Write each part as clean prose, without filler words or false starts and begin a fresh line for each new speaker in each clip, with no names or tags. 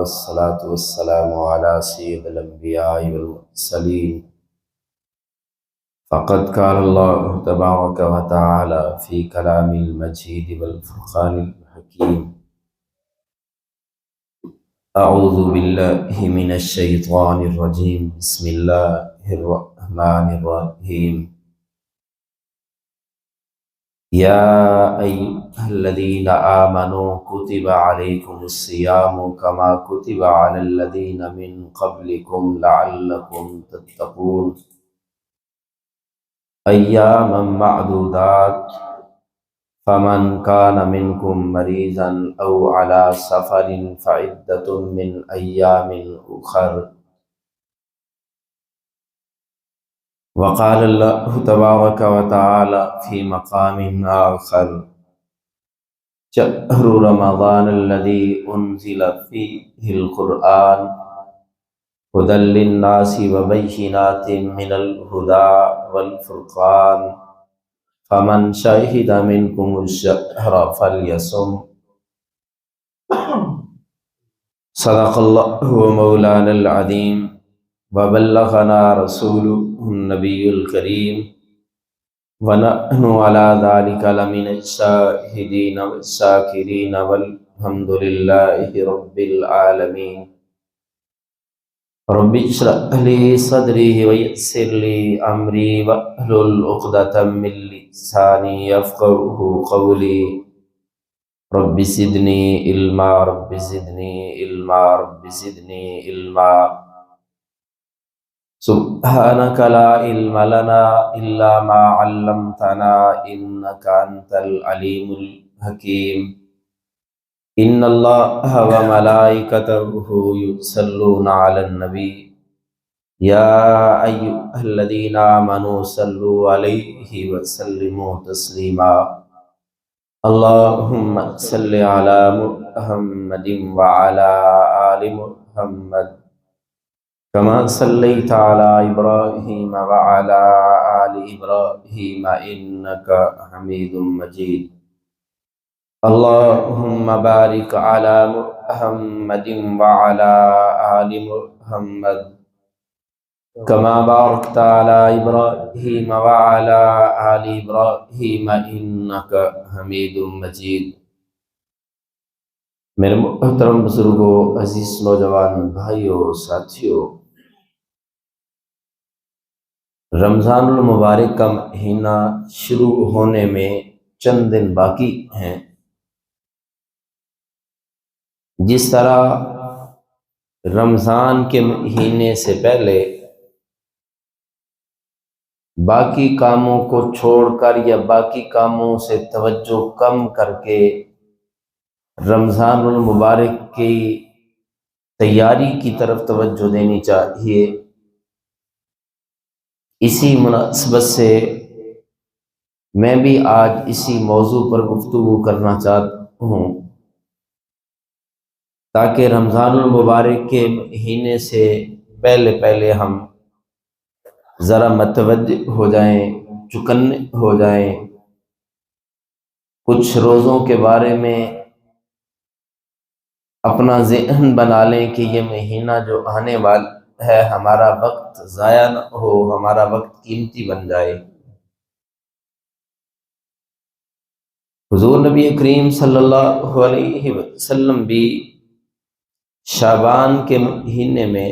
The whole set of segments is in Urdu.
والصلاة والسلام على سيد الأنبياء والمرسلين فقد قال الله تبارك وتعالى في كلام المجيد والفرقان الحكيم أعوذ بالله من الشيطان الرجيم بسم الله الرحمن الرحيم يا أيها الذين آمنوا كتب عليكم الصيام كما كتب على الذين من قبلكم لعلكم تتقون أياما معدودات فمن كان منكم مريضا أو على سفر فعدة من أيام أخر وقال الله تبارك وتعالى في مقام آخر شهر رمضان الذي أنزل فيه القرآن هدى للناس وبينات من الهدى والفرقان فمن شهد منكم الشهر فليصم صدق الله مولانا العظيم وبلغنا رسوله النبي الكريم ونحن على ذلك لمن الشاهدين والشاكرين والحمد لله رب العالمين رب اشرح لي صدري ويسر لي أمري واحلل عقدة من لساني يفقهوا قولي رب زدني علما رب زدني علما رب زدني علما سبحانك لا علم لنا إلا ما علمتنا إنك أنت العليم الحكيم إن الله وملائكته يصلون على النبي يا أيها الذين آمنوا صلوا عليه وسلموا تسليما اللهم صل على محمد وعلى آل محمد كما صليت على إبراهيم وعلى آل إبراهيم إنك حميد مجيد اللهم بارك على محمد وعلى آل محمد كما باركت على إبراهيم وعلى آل إبراهيم إنك حميد مجيد میرے محترم بزرگوں، عزیز نوجوان بھائیوں، ساتھیوں، رمضان المبارک کا مہینہ شروع ہونے میں چند دن باقی ہیں۔ جس طرح رمضان کے مہینے سے پہلے باقی کاموں کو چھوڑ کر یا باقی کاموں سے توجہ کم کر کے رمضان المبارک کی تیاری کی طرف توجہ دینی چاہیے، اسی مناسبت سے میں بھی آج اسی موضوع پر گفتگو کرنا چاہتا ہوں تاکہ رمضان المبارک کے مہینے سے پہلے ہم ذرا متوجہ ہو جائیں، چکنے ہو جائیں، کچھ روزوں کے بارے میں اپنا ذہن بنا لیں کہ یہ مہینہ جو آنے والا ہے ہمارا وقت ضائع نہ ہو، ہمارا وقت قیمتی بن جائے۔ حضور نبی کریم صلی اللہ علیہ وسلم بھی شعبان کے مہینے میں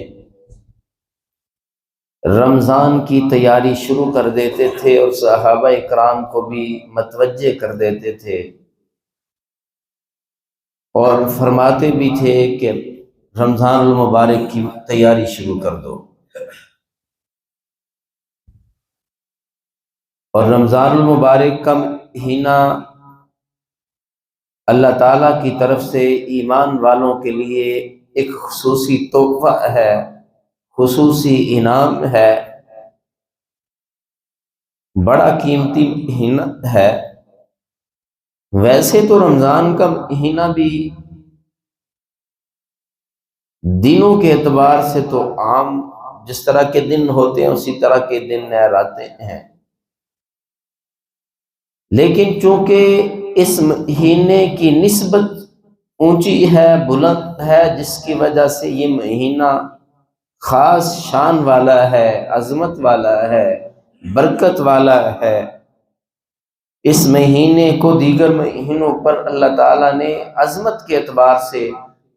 رمضان کی تیاری شروع کر دیتے تھے اور صحابہ اکرام کو بھی متوجہ کر دیتے تھے اور فرماتے بھی تھے کہ رمضان المبارک کی تیاری شروع کر دو۔ اور رمضان المبارک کا مہینہ اللہ تعالیٰ کی طرف سے ایمان والوں کے لیے ایک خصوصی تحفہ ہے، خصوصی انعام ہے، بڑا قیمتی مہینہ ہے۔ ویسے تو رمضان کا مہینہ بھی دنوں کے اعتبار سے تو عام جس طرح کے دن ہوتے ہیں اسی طرح کے دن آتے ہیں، لیکن چونکہ اس مہینے کی نسبت اونچی ہے، بلند ہے، جس کی وجہ سے یہ مہینہ خاص شان والا ہے، عظمت والا ہے، برکت والا ہے۔ اس مہینے کو دیگر مہینوں پر اللہ تعالیٰ نے عظمت کے اعتبار سے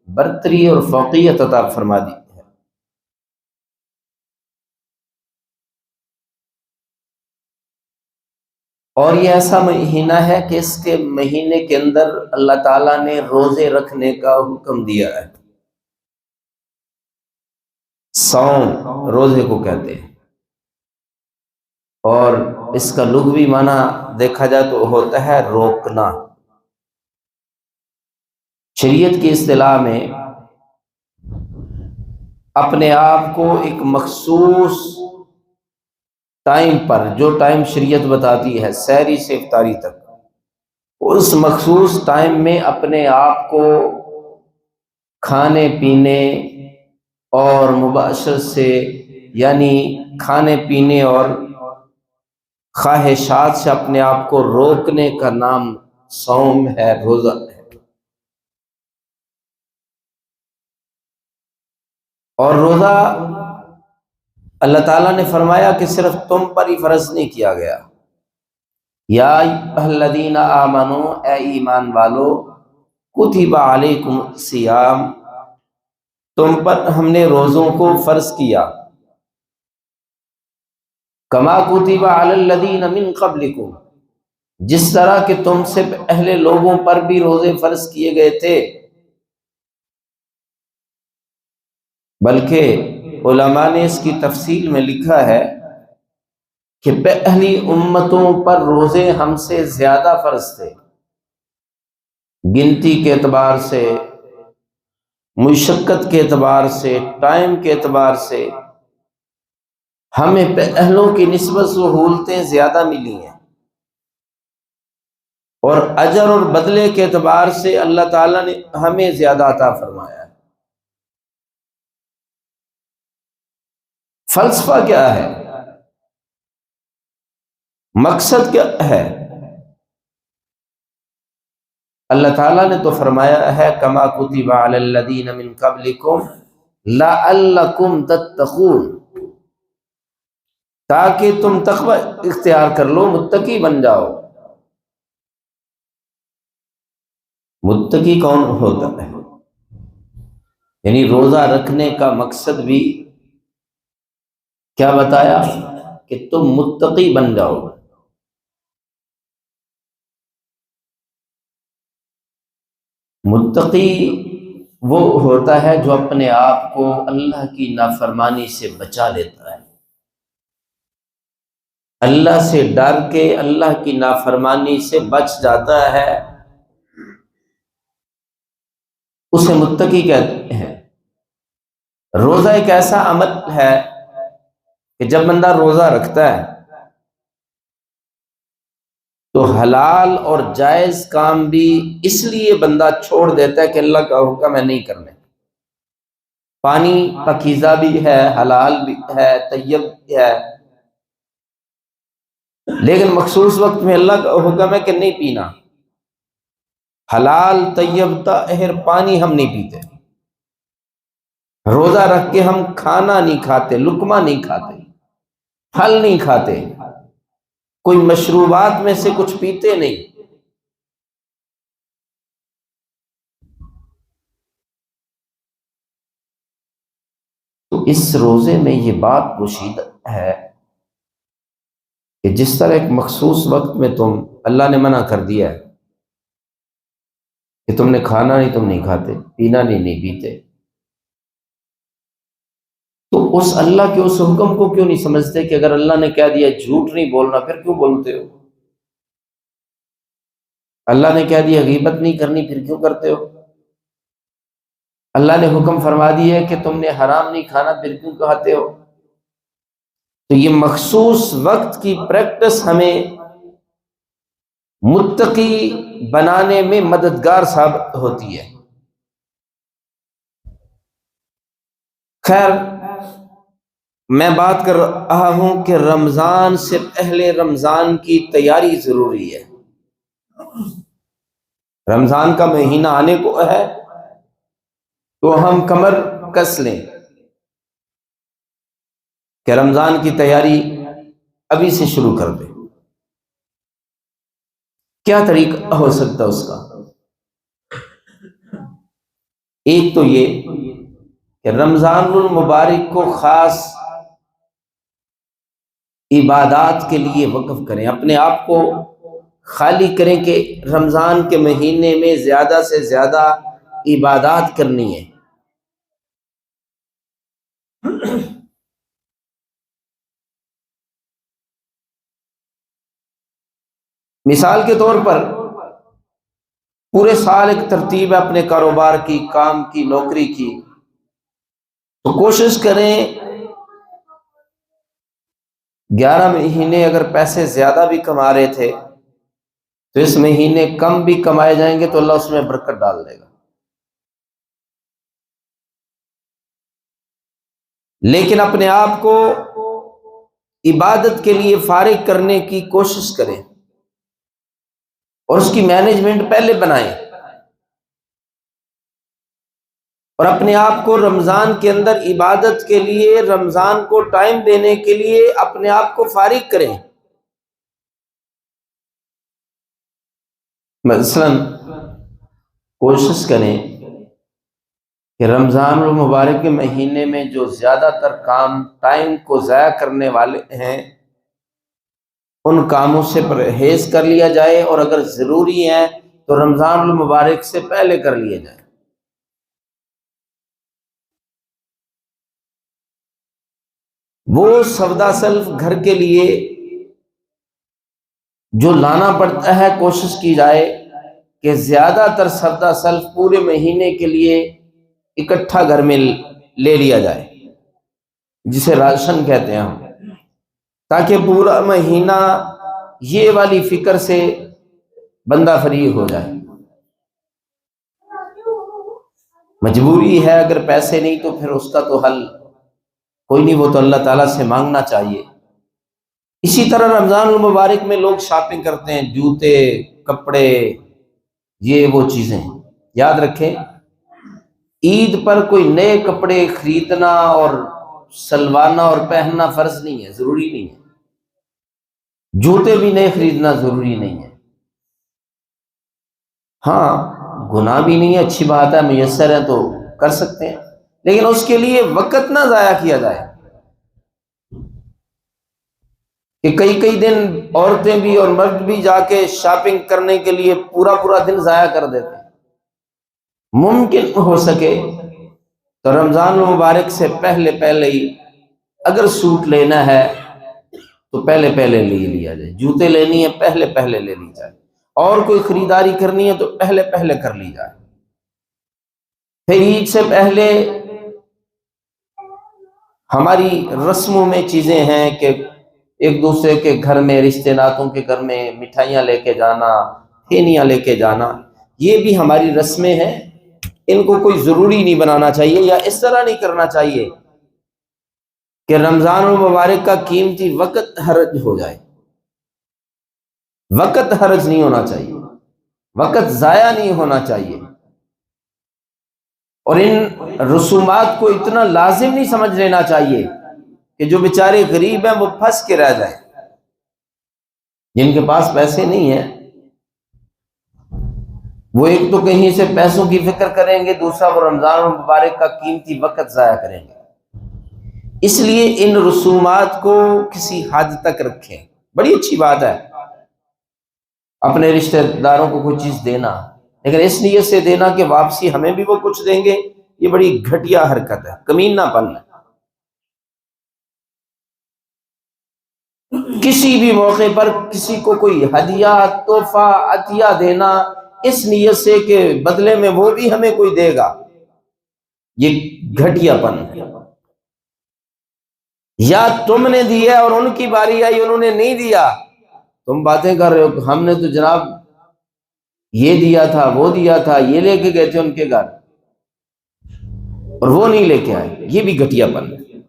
برتری اور فوقیت عطا فرما دی ہے۔ اور یہ ایسا مہینہ ہے کہ اس کے مہینے کے اندر اللہ تعالیٰ نے روزے رکھنے کا حکم دیا ہے۔ صوم روزے کو کہتے ہیں، اور اس کا لغوی معنی دیکھا جائے تو ہوتا ہے روکنا۔ شریعت کی اصطلاح میں اپنے آپ کو ایک مخصوص ٹائم پر، جو ٹائم شریعت بتاتی ہے سحری سے افطاری تک، اس مخصوص ٹائم میں اپنے آپ کو کھانے پینے اور مباشرت سے، یعنی کھانے پینے اور خواہشات سے اپنے آپ کو روکنے کا نام صوم ہے، روزہ ہے۔ اور روزہ اللہ تعالیٰ نے فرمایا کہ صرف تم پر ہی فرض نہیں کیا گیا، یا ایھا الذین آمنوا، اے ایمان والو، کتب علیکم الصیام، تم پر ہم نے روزوں کو فرض کیا، کما کتب علی الذین من قبلکم، جس طرح کہ تم سے پہلے لوگوں پر بھی روزے فرض کیے گئے تھے۔ بلکہ علماء نے اس کی تفصیل میں لکھا ہے کہ پہلی امتوں پر روزے ہم سے زیادہ فرض تھے، گنتی کے اعتبار سے، مشقت کے اعتبار سے، ٹائم کے اعتبار سے ہمیں پہلوں کی نسبت سہولتیں زیادہ ملی ہیں، اور اجر اور بدلے کے اعتبار سے اللہ تعالیٰ نے ہمیں زیادہ عطا فرمایا ہے۔ فلسفہ کیا ہے؟ مقصد کیا ہے؟ اللہ تعالیٰ نے تو فرمایا ہے کما کتب علی الذین من قبلکم لعلکم تتقون، تاکہ تم تقوی اختیار کر لو، متقی بن جاؤ۔ متقی کون ہوتا ہے؟ یعنی روزہ رکھنے کا مقصد بھی کیا بتایا؟ کہ تم متقی بن جاؤ۔ متقی وہ ہوتا ہے جو اپنے آپ کو اللہ کی نافرمانی سے بچا لیتا ہے، اللہ سے ڈر کے اللہ کی نافرمانی سے بچ جاتا ہے، اسے متقی کہتے ہیں۔ روزہ ایک ایسا عمل ہے کہ جب بندہ روزہ رکھتا ہے تو حلال اور جائز کام بھی اس لیے بندہ چھوڑ دیتا ہے کہ اللہ کا حکم ہے نہیں کرنے۔ پانی پاکیزہ بھی ہے، حلال بھی ہے، طیب بھی ہے، لیکن مخصوص وقت میں اللہ کا حکم ہے کہ نہیں پینا۔ حلال طیب طاہر پانی ہم نہیں پیتے، روزہ رکھ کے ہم کھانا نہیں کھاتے، لقمہ نہیں کھاتے، پھل نہیں کھاتے، کوئی مشروبات میں سے کچھ پیتے نہیں۔ تو اس روزے میں یہ بات پوشیدہ ہے کہ جس طرح ایک مخصوص وقت میں اللہ نے منع کر دیا ہے کہ تم نے کھانا نہیں، تم نہیں کھاتے، پینا نہیں پیتے، تو اس اللہ کے اس حکم کو کیوں نہیں سمجھتے کہ اگر اللہ نے کہہ دیا جھوٹ نہیں بولنا، پھر کیوں بولتے ہو؟ اللہ نے کہہ دیا غیبت نہیں کرنی، پھر کیوں کرتے ہو؟ اللہ نے حکم فرما دیا ہے کہ تم نے حرام نہیں کھانا، پھر کیوں کھاتے ہو؟ تو یہ مخصوص وقت کی پریکٹس ہمیں متقی بنانے میں مددگار ثابت ہوتی ہے۔ خیر، میں بات کر رہا ہوں کہ رمضان سے پہلے رمضان کی تیاری ضروری ہے۔ رمضان کا مہینہ آنے کو ہے تو ہم کمر کس لیں کہ رمضان کی تیاری ابھی سے شروع کر دیں۔ کیا طریقہ ہو سکتا ہے اس کا؟ ایک تو یہ کہ رمضان المبارک کو خاص عبادات کے لیے وقف کریں، اپنے آپ کو خالی کریں کہ رمضان کے مہینے میں زیادہ سے زیادہ عبادات کرنی ہے۔ مثال کے طور پر پورے سال ایک ترتیب ہے اپنے کاروبار کی، کام کی، نوکری کی، تو کوشش کریں 11 مہینے اگر پیسے زیادہ بھی کما رہے تھے تو اس مہینے کم بھی کمائے جائیں گے تو اللہ اس میں برکت ڈال دے گا، لیکن اپنے آپ کو عبادت کے لیے فارغ کرنے کی کوشش کریں اور اس کی مینجمنٹ پہلے بنائیں، اور اپنے آپ کو رمضان کے اندر عبادت کے لیے، رمضان کو ٹائم دینے کے لیے اپنے آپ کو فارغ کریں۔ مثلا کوشش کریں کہ رمضان المبارک کے مہینے میں جو زیادہ تر کام ٹائم کو ضائع کرنے والے ہیں ان کاموں سے پرہیز کر لیا جائے، اور اگر ضروری ہیں تو رمضان المبارک سے پہلے کر لیے جائے۔ وہ سودا سلف گھر کے لیے جو لانا پڑتا ہے کوشش کی جائے کہ زیادہ تر سودا سلف پورے مہینے کے لیے اکٹھا گھر میں لے لیا جائے، جسے راشن کہتے ہیں ہم، تاکہ پورا مہینہ یہ والی فکر سے بندہ فریغ ہو جائے۔ مجبوری ہے، اگر پیسے نہیں تو پھر اس کا تو حل کوئی نہیں، وہ تو اللہ تعالیٰ سے مانگنا چاہیے۔ اسی طرح رمضان المبارک میں لوگ شاپنگ کرتے ہیں، جوتے، کپڑے، یہ وہ چیزیں۔ یاد رکھیں عید پر کوئی نئے کپڑے خریدنا اور سلوانا اور پہننا فرض نہیں ہے، ضروری نہیں ہے، جوتے بھی نئے خریدنا ضروری نہیں ہے۔ ہاں گناہ بھی نہیں ہے، اچھی بات ہے، میسر ہے تو کر سکتے ہیں، لیکن اس کے لیے وقت نہ ضائع کیا جائے کہ کئی دن عورتیں بھی اور مرد بھی جا کے شاپنگ کرنے کے لیے پورا دن ضائع کر دیتے ہیں۔ ممکن ہو سکے تو رمضان المبارک سے پہلے ہی اگر سوٹ لینا ہے تو پہلے لے لیا جائے، جوتے لینی ہے پہلے لے لی جائے، اور کوئی خریداری کرنی ہے تو پہلے کر لی جائے۔ پھر عید سے پہلے ہماری رسموں میں چیزیں ہیں کہ ایک دوسرے کے گھر میں، رشتے ناتوں کے گھر میں مٹھائیاں لے کے جانا، پھینیاں لے کے جانا، یہ بھی ہماری رسمیں ہیں، ان کو کوئی ضروری نہیں بنانا چاہیے، یا اس طرح نہیں کرنا چاہیے کہ رمضان المبارک کا قیمتی وقت حرج ہو جائے۔ وقت حرج نہیں ہونا چاہیے، وقت ضائع نہیں ہونا چاہیے، اور ان رسومات کو اتنا لازم نہیں سمجھ لینا چاہیے کہ جو بیچارے غریب ہیں وہ پھنس کے رہ جائیں، جن کے پاس پیسے نہیں ہیں وہ ایک تو کہیں سے پیسوں کی فکر کریں گے، دوسرا وہ رمضان المبارک کا قیمتی وقت ضائع کریں گے۔ اس لیے ان رسومات کو کسی حد تک رکھیں۔ بڑی اچھی بات ہے اپنے رشتہ داروں کو کوئی چیز دینا، لیکن اس نیت سے دینا کہ واپسی ہمیں بھی وہ کچھ دیں گے، یہ بڑی گھٹیا حرکت ہے، کمینہ پن ہے۔ کسی بھی موقع پر کسی کو کوئی ہدیہ، تحفہ، عطیہ دینا اس نیت سے کہ بدلے میں وہ بھی ہمیں کوئی دے گا، یہ گھٹیا پن ہے۔ یا تم نے دیا اور ان کی باری آئی انہوں نے نہیں دیا، تم باتیں کر رہے ہو ہم نے تو جناب یہ دیا تھا، وہ دیا تھا، یہ لے کے گئے تھے ان کے گھر اور وہ نہیں لے کے آئے، یہ بھی گھٹیا پن ہے۔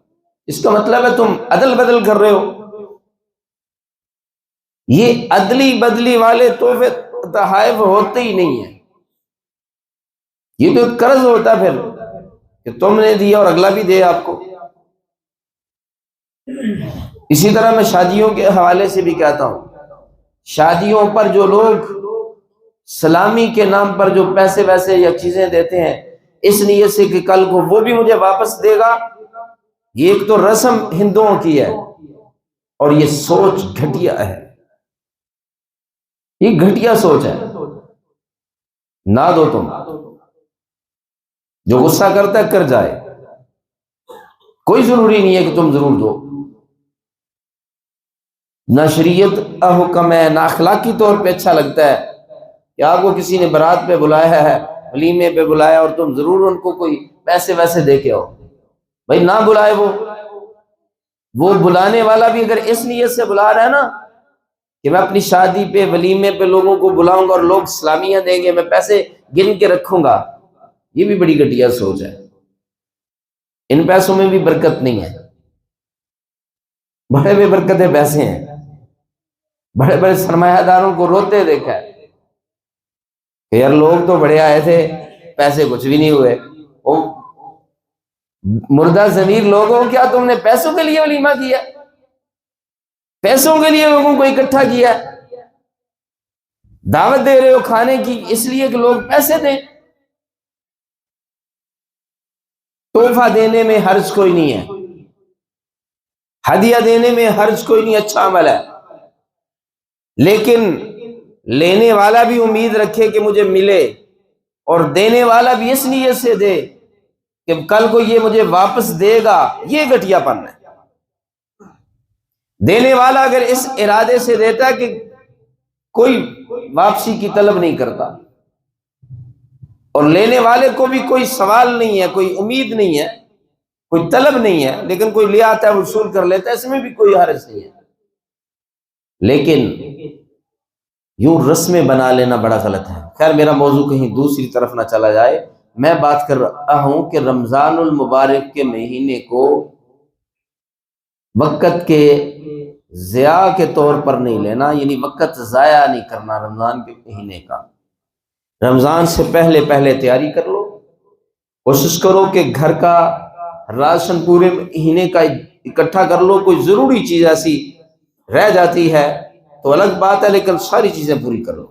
اس کا مطلب ہے تم عدل بدل کر رہے ہو۔ یہ عدلی بدلی والے تحفے تحائف ہوتے ہی نہیں ہیں۔ یہ تو قرض ہوتا ہے پھر کہ تم نے دیا اور اگلا بھی دے آپ کو۔ اسی طرح میں شادیوں کے حوالے سے بھی کہتا ہوں، شادیوں پر جو لوگ سلامی کے نام پر جو پیسے ویسے یا چیزیں دیتے ہیں اس نیت سے کہ کل کو وہ بھی مجھے واپس دے گا، یہ ایک تو رسم ہندوؤں کی ہے اور یہ سوچ گھٹیا ہے، یہ گھٹیا سوچ ہے۔ نہ دو تم، جو غصہ کرتا ہے کر جائے، کوئی ضروری نہیں ہے کہ تم ضرور دو۔ نہ شریعت حکم ہے، نہ اخلاقی طور پہ اچھا لگتا ہے کہ آپ کو کسی نے بارات پہ بلایا ہے، ولیمے پہ بلایا اور تم ضرور ان کو کوئی پیسے ویسے دے کے آؤ۔ بھائی نہ بلائے، وہ بلانے والا بھی اگر اس نیت سے بلا رہا ہے نا کہ میں اپنی شادی پہ ولیمے پہ لوگوں کو بلاؤں گا اور لوگ سلامیاں دیں گے، میں پیسے گن کے رکھوں گا، یہ بھی بڑی گھٹیا سوچ ہے۔ ان پیسوں میں بھی برکت نہیں ہے، بڑے بے برکتیں پیسے ہیں۔ بڑے بڑے سرمایہ داروں کو روتے دیکھا ہے کہ یار لوگ تو بڑے آئے تھے، پیسے کچھ بھی نہیں ہوئے۔ وہ مردہ ضمیر لوگوں، کیا تم نے پیسوں کے لیے ولیمہ کیا؟ پیسوں کے لیے لوگوں کو اکٹھا کیا؟ دعوت دے رہے ہو کھانے کی اس لیے کہ لوگ پیسے دیں؟ تحفہ دینے میں حرج کوئی نہیں ہے، ہدیہ دینے میں حرج کوئی نہیں، اچھا عمل ہے، لیکن لینے والا بھی امید رکھے کہ مجھے ملے اور دینے والا بھی اس نیت سے دے کہ کل کو یہ مجھے واپس دے گا، یہ گھٹیا پن ہے۔ دینے والا اگر اس ارادے سے دیتا ہے کہ کوئی واپسی کی طلب نہیں کرتا اور لینے والے کو بھی کوئی سوال نہیں ہے، کوئی امید نہیں ہے، کوئی طلب نہیں ہے، لیکن کوئی لے آتا ہے وصول کر لیتا ہے، اس میں بھی کوئی حرج نہیں ہے، لیکن یوں رسمیں بنا لینا بڑا غلط ہے۔ خیر میرا موضوع کہیں دوسری طرف نہ چلا جائے، میں بات کر رہا ہوں کہ رمضان المبارک کے مہینے کو وقت کے ضیاع کے طور پر نہیں لینا، یعنی وقت ضائع نہیں کرنا رمضان کے مہینے کا۔ رمضان سے پہلے تیاری کر لو، کوشش کرو کہ گھر کا راشن پورے مہینے کا اکٹھا کر لو۔ کوئی ضروری چیز ایسی رہ جاتی ہے تو الگ بات ہے، لیکن ساری چیزیں پوری کر لو۔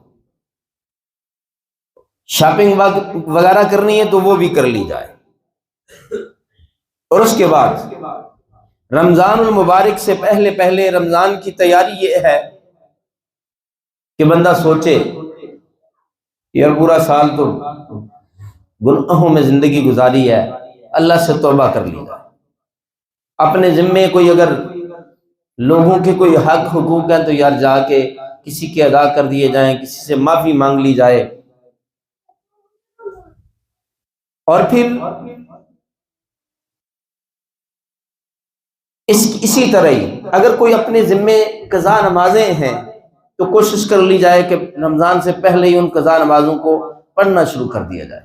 شاپنگ وغیرہ کرنی ہے تو وہ بھی کر لی جائے۔ اور اس کے بعد رمضان المبارک سے پہلے رمضان کی تیاری یہ ہے کہ بندہ سوچے یار پورا سال تو گناہوں میں زندگی گزاری ہے، اللہ سے توبہ کر لی جائے۔ اپنے ذمے کوئی اگر لوگوں کے کوئی حق حقوق ہیں تو یار جا کے کسی کے ادا کر دیے جائیں، کسی سے معافی مانگ لی جائے۔ اور پھر اسی طرح ہی اگر کوئی اپنے ذمے قضا نمازیں ہیں تو کوشش کر لی جائے کہ رمضان سے پہلے ہی ان قضا نمازوں کو پڑھنا شروع کر دیا جائے،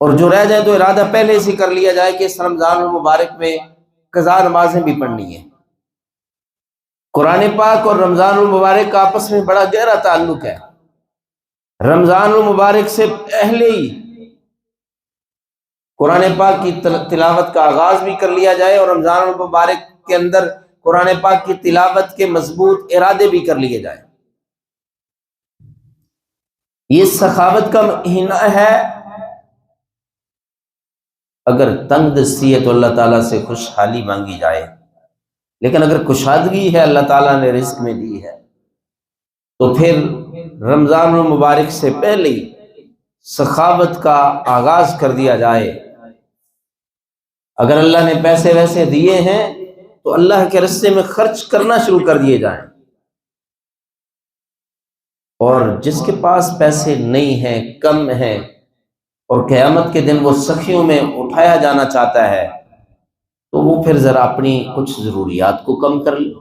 اور جو رہ جائے تو ارادہ پہلے سے کر لیا جائے کہ اس رمضان المبارک میں قضا نمازیں بھی پڑھنی ہیں۔ قرآن پاک اور رمضان المبارک کا آپس میں بڑا گہرا تعلق ہے۔ رمضان المبارک سے پہلے ہی قرآن پاک کی تلاوت کا آغاز بھی کر لیا جائے اور رمضان المبارک کے اندر قرآن پاک کی تلاوت کے مضبوط ارادے بھی کر لیے جائیں۔ یہ سخاوت کا مہینہ ہے، اگر تنگ دستی ہے تو اللہ تعالیٰ سے خوشحالی مانگی جائے، لیکن اگر کشادگی ہے اللہ تعالیٰ نے رزق میں دی ہے تو پھر رمضان المبارک سے پہلے ہی سخاوت کا آغاز کر دیا جائے۔ اگر اللہ نے پیسے ویسے دیے ہیں تو اللہ کے راستے میں خرچ کرنا شروع کر دیے جائیں، اور جس کے پاس پیسے نہیں ہیں، کم ہیں، اور قیامت کے دن وہ سخیوں میں اٹھایا جانا چاہتا ہے تو وہ پھر ذرا اپنی کچھ ضروریات کو کم کر لے۔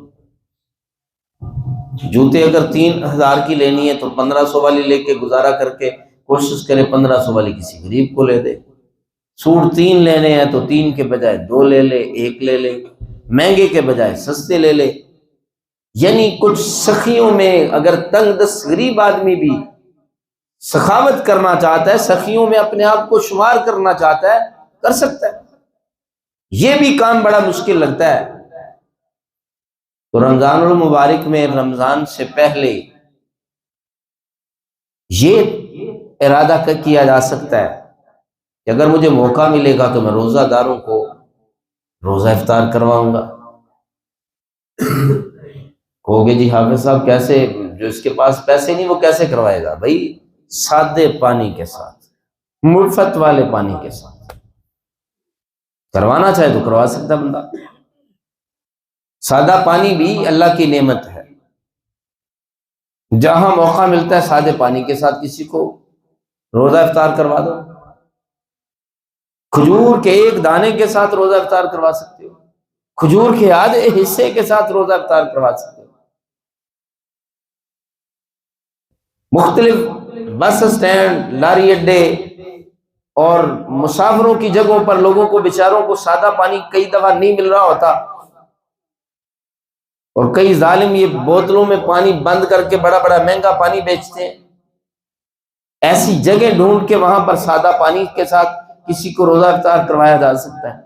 جوتے اگر 3000 کی لینی ہے تو 1500 والی لے کے گزارا کر کے کوشش کرے 1500 والی کسی غریب کو لے دے۔ سوٹ 3 لینے ہیں تو 3 کے بجائے 2 لے لے، 1 لے لے، مہنگے کے بجائے سستے لے لے۔ یعنی کچھ سخیوں میں اگر تنگ دست غریب آدمی بھی سخاوت کرنا چاہتا ہے، سخیوں میں اپنے آپ کو شمار کرنا چاہتا ہے، کر سکتا ہے۔ یہ بھی کام بڑا مشکل لگتا ہے تو رمضان المبارک میں رمضان سے پہلے یہ ارادہ کیا جا سکتا ہے کہ اگر مجھے موقع ملے گا تو میں روزہ داروں کو روزہ افطار کرواؤں گا۔ کہو گے جی حافظ صاحب کیسے، جو اس کے پاس پیسے نہیں وہ کیسے کروائے گا؟ بھائی سادے پانی کے ساتھ، ملفت والے پانی کے ساتھ کروانا چاہے تو کروا سکتا بندہ۔ سادہ پانی بھی اللہ کی نعمت ہے، جہاں موقع ملتا ہے سادے پانی کے ساتھ کسی کو روزہ افطار کروا دو۔ کھجور کے ایک دانے کے ساتھ روزہ افطار کروا سکتے ہو، کھجور کے آدھے حصے کے ساتھ روزہ افطار کروا سکتے ہو۔ مختلف بس اسٹینڈ، لاری اڈے اور مسافروں کی جگہوں پر لوگوں کو بیچاروں کو سادہ پانی کئی دفعہ نہیں مل رہا ہوتا، اور کئی ظالم یہ بوتلوں میں پانی بند کر کے بڑا بڑا مہنگا پانی بیچتے ہیں۔ ایسی جگہ ڈھونڈ کے وہاں پر سادہ پانی کے ساتھ کسی کو روزہ افطار کروایا جا سکتا ہے۔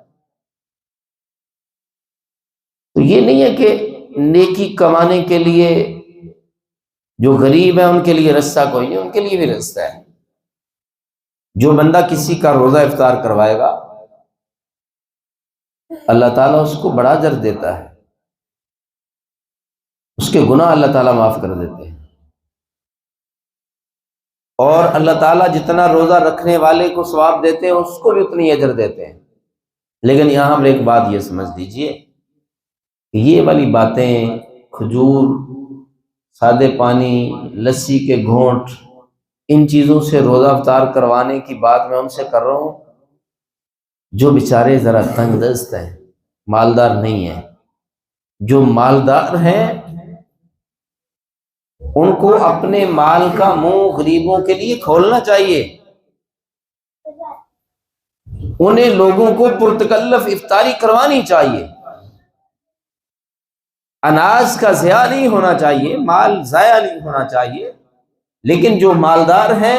تو یہ نہیں ہے کہ نیکی کمانے کے لیے جو غریب ہیں ان کے لیے رستہ کوئی نہیں، ان کے لیے بھی رستہ ہے۔ جو بندہ کسی کا روزہ افطار کروائے گا اللہ تعالیٰ اس کو بڑا اجر دیتا ہے، اس کے گناہ اللہ تعالیٰ معاف کر دیتے ہیں، اور اللہ تعالیٰ جتنا روزہ رکھنے والے کو ثواب دیتے ہیں اس کو بھی اتنی اجر دیتے ہیں۔ لیکن یہاں ہم ایک بات یہ سمجھ لیجئے کہ یہ والی باتیں، کھجور، سادے پانی، لسی کے گھونٹ، ان چیزوں سے روزہ افطار کروانے کی بات میں ان سے کر رہا ہوں جو بیچارے ذرا تنگ دست ہیں، مالدار نہیں ہیں۔ جو مالدار ہیں ان کو اپنے مال کا منہ غریبوں کے لیے کھولنا چاہیے، انہیں لوگوں کو پرتکلف افطاری کروانی چاہیے۔ اناج کا ضیاع نہیں ہونا چاہیے، مال ضائع نہیں ہونا چاہیے، لیکن جو مالدار ہیں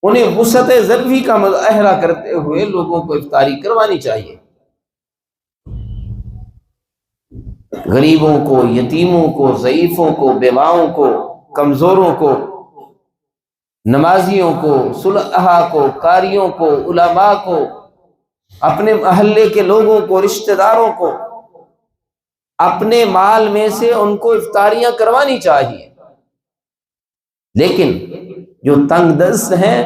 انہیں وسعت ضربی کا مظاہرہ کرتے ہوئے لوگوں کو افطاری کروانی چاہیے۔ غریبوں کو، یتیموں کو، ضعیفوں کو، بیواؤں کو، کمزوروں کو، نمازیوں کو، صلحاء کو، قاریوں کو، علماء کو، اپنے محلے کے لوگوں کو، رشتہ داروں کو اپنے مال میں سے ان کو افطاریاں کروانی چاہیے۔ لیکن جو تنگ دست ہیں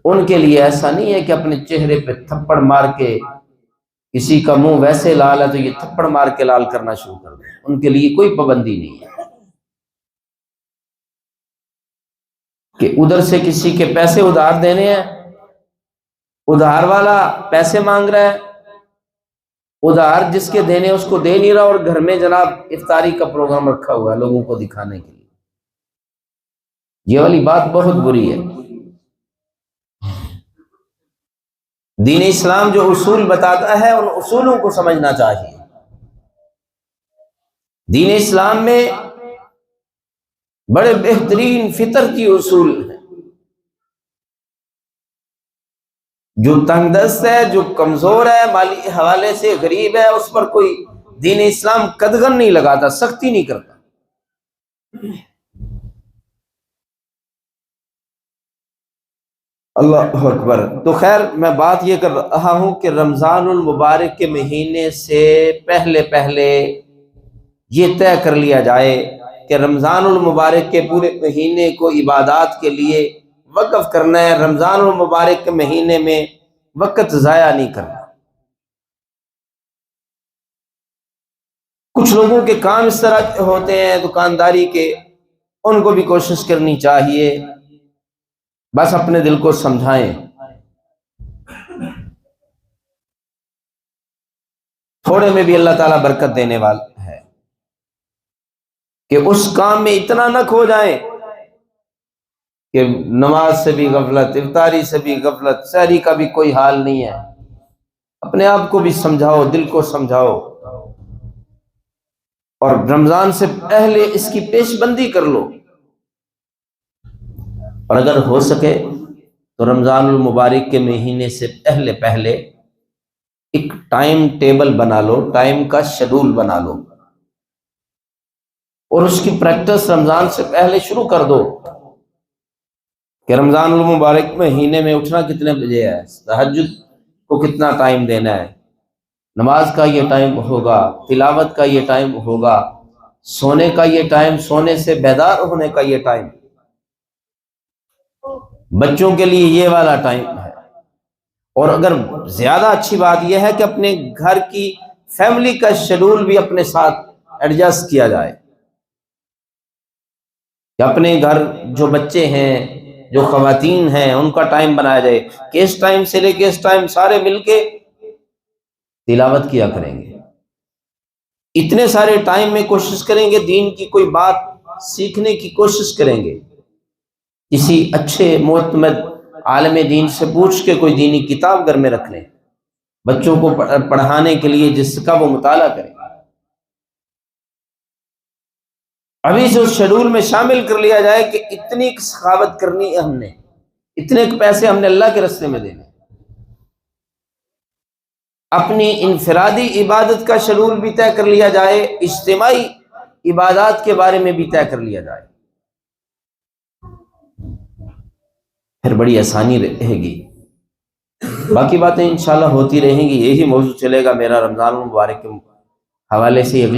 ان کے لیے ایسا نہیں ہے کہ اپنے چہرے پہ تھپڑ مار کے، کسی کا منہ ویسے لال ہے تو یہ تھپڑ مار کے لال کرنا شروع کر دیں، ان کے لیے کوئی پابندی نہیں ہے کہ ادھر سے کسی کے پیسے ادھار دینے ہیں، ادھار والا پیسے مانگ رہا ہے، ادھار جس کے دینے اس کو دے نہیں رہا، اور گھر میں جناب افطاری کا پروگرام رکھا ہوا ہے لوگوں کو دکھانے کے لیے۔ یہ والی بات بہت بری ہے۔ دین اسلام جو اصول بتاتا ہے ان اصولوں کو سمجھنا چاہیے۔ دین اسلام میں بڑے بہترین فطرتی اصول ہیں۔ جو تنگ دست ہے، جو کمزور ہے، مالی حوالے سے غریب ہے، اس پر کوئی دین اسلام قدغن نہیں لگاتا، سختی نہیں کرتا۔ اللہ اکبر۔ تو خیر میں بات یہ کر رہا ہوں کہ رمضان المبارک کے مہینے سے پہلے پہلے یہ طے کر لیا جائے کہ رمضان المبارک کے پورے مہینے کو عبادات کے لیے وقف کرنا ہے، رمضان المبارک کے مہینے میں وقت ضائع نہیں کرنا۔ کچھ لوگوں کے کام اس طرح کے ہوتے ہیں دکانداری کے، ان کو بھی کوشش کرنی چاہیے، بس اپنے دل کو سمجھائیں، تھوڑے میں بھی اللہ تعالیٰ برکت دینے والا ہے، کہ اس کام میں اتنا نہ کھو جائیں کہ نماز سے بھی غفلت، افطاری سے بھی غفلت، سحری کا بھی کوئی حال نہیں ہے۔ اپنے آپ کو بھی سمجھاؤ، دل کو سمجھاؤ، اور رمضان سے پہلے اس کی پیش بندی کر لو۔ اور اگر ہو سکے تو رمضان المبارک کے مہینے سے پہلے پہلے ایک ٹائم ٹیبل بنا لو، ٹائم کا شیڈول بنا لو، اور اس کی پریکٹس رمضان سے پہلے شروع کر دو کہ رمضان المبارک مہینے میں اٹھنا کتنے بجے ہے، تہجد کو کتنا ٹائم دینا ہے، نماز کا یہ ٹائم ہوگا، تلاوت کا یہ ٹائم ہوگا، سونے کا یہ ٹائم، سونے سے بیدار ہونے کا یہ ٹائم، بچوں کے لیے یہ والا ٹائم ہے۔ اور اگر زیادہ اچھی بات یہ ہے کہ اپنے گھر کی فیملی کا شیڈول بھی اپنے ساتھ ایڈجسٹ کیا جائے، کہ اپنے گھر جو بچے ہیں، جو خواتین ہیں، ان کا ٹائم بنایا جائے کہ اس ٹائم سے لے کے اس ٹائم سارے مل کے تلاوت کیا کریں گے، اتنے سارے ٹائم میں کوشش کریں گے دین کی کوئی بات سیکھنے کی کوشش کریں گے، کسی اچھے معتمد عالم دین سے پوچھ کے کوئی دینی کتاب گھر میں رکھ لیں، بچوں کو پڑھانے کے لیے جس کا وہ مطالعہ کریں۔ ابھی سے اس شیڈول میں شامل کر لیا جائے کہ اتنی سخاوت کرنی ہے ہم نے، اتنے پیسے ہم نے اللہ کے راستے میں دینے۔ اپنی انفرادی عبادت کا شیڈول بھی طے کر لیا جائے، اجتماعی عبادات کے بارے میں بھی طے کر لیا جائے، پھر بڑی آسانی رہے گی۔ باقی باتیں انشاءاللہ ہوتی رہیں گی، یہی موضوع چلے گا میرا رمضان المبارک کے حوالے سے اگلے